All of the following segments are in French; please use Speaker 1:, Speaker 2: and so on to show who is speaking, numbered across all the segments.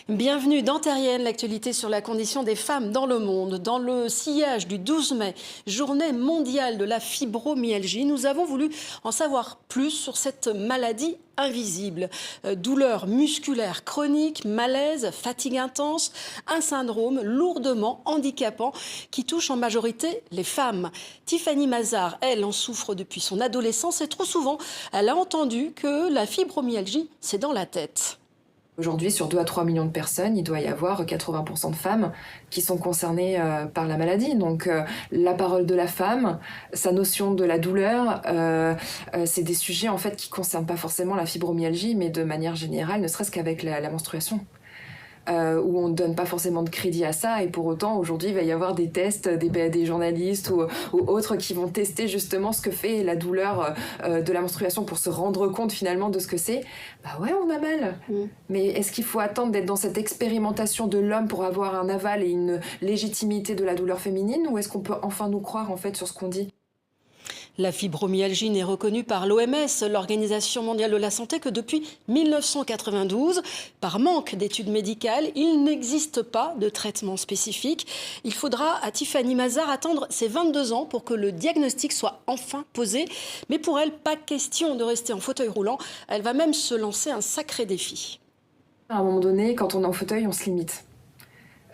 Speaker 1: Bienvenue dans Terrienne, l'actualité sur la condition des femmes dans le monde. Dans le sillage du 12 mai, journée mondiale de la fibromyalgie, nous avons voulu en savoir plus sur cette maladie invisible. Douleurs musculaires chroniques, malaise, fatigue intense, un syndrome lourdement handicapant qui touche en majorité les femmes. Tiffany Mazar, elle, en souffre depuis son adolescence et trop souvent, elle a entendu que la fibromyalgie, c'est dans la tête.
Speaker 2: Aujourd'hui, sur 2 à 3 millions de personnes, il doit y avoir 80% de femmes qui sont concernées par la maladie. Donc la parole de la femme, sa notion de la douleur, c'est des sujets en fait qui ne concernent pas forcément la fibromyalgie, mais de manière générale, ne serait-ce qu'avec la menstruation. Où on ne donne pas forcément de crédit à ça, et pour autant aujourd'hui il va y avoir des tests, des journalistes ou autres qui vont tester justement ce que fait la douleur de la menstruation pour se rendre compte finalement de ce que c'est. Bah ouais, on a mal. Mais est-ce qu'il faut attendre d'être dans cette expérimentation de l'homme pour avoir un aval et une légitimité de la douleur féminine, ou est-ce qu'on peut enfin nous croire en fait sur ce qu'on dit ?
Speaker 1: La fibromyalgie n'est reconnue par l'OMS, l'Organisation mondiale de la santé, que depuis 1992. Par manque d'études médicales, il n'existe pas de traitement spécifique. Il faudra à Tiffany Mazar attendre ses 22 ans pour que le diagnostic soit enfin posé. Mais pour elle, pas question de rester en fauteuil roulant. Elle va même se lancer un sacré défi.
Speaker 2: À un moment donné, quand on est en fauteuil, on se limite.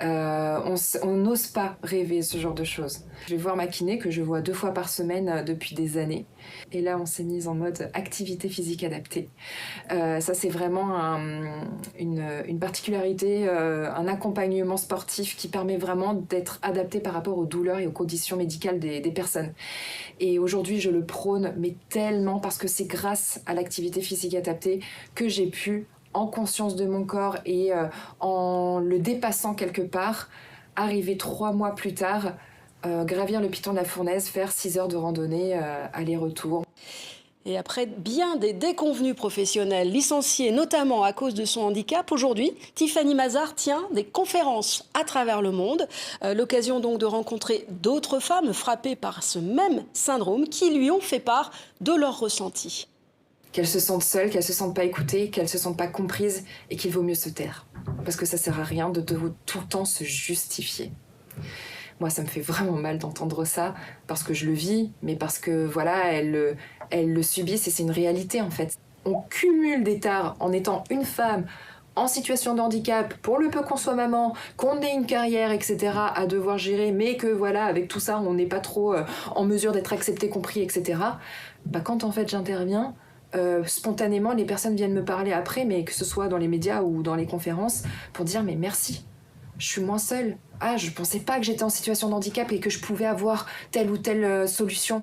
Speaker 2: On n'ose pas rêver ce genre de choses. Je vais voir ma kiné que je vois 2 fois par semaine depuis des années. Et là, on s'est mise en mode activité physique adaptée. Ça, c'est vraiment une particularité, un accompagnement sportif qui permet vraiment d'être adapté par rapport aux douleurs et aux conditions médicales des personnes. Et aujourd'hui, je le prône, mais tellement, parce que c'est grâce à l'activité physique adaptée que j'ai pu, en conscience de mon corps et en le dépassant quelque part, arriver 3 mois plus tard, gravir le piton de la Fournaise, faire 6 heures de randonnée aller-retour.
Speaker 1: Et après bien des déconvenus professionnels, licenciés notamment à cause de son handicap, aujourd'hui, Tiffany Mazar tient des conférences à travers le monde. L'occasion donc de rencontrer d'autres femmes frappées par ce même syndrome qui lui ont fait part de leurs ressentis.
Speaker 2: Qu'elles se sentent seules, qu'elles se sentent pas écoutées, qu'elles se sentent pas comprises et qu'il vaut mieux se taire. Parce que ça sert à rien de tout le temps se justifier. Moi, ça me fait vraiment mal d'entendre ça, parce que je le vis, mais parce que voilà, elles le subissent et c'est une réalité en fait. On cumule des tares en étant une femme en situation de handicap, pour le peu qu'on soit maman, qu'on ait une carrière, etc., à devoir gérer, mais que voilà, avec tout ça, on n'est pas trop en mesure d'être accepté, compris, etc. Bah, quand en fait j'interviens, spontanément, les personnes viennent me parler après, mais que ce soit dans les médias ou dans les conférences, pour dire mais merci, je suis moins seule. Ah, je pensais pas que j'étais en situation de handicap et que je pouvais avoir telle ou telle solution.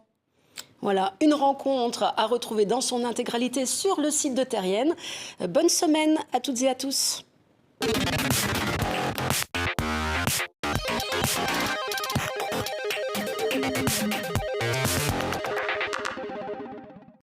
Speaker 1: Voilà, une rencontre à retrouver dans son intégralité sur le site de Terrienne. Bonne semaine à toutes et à tous.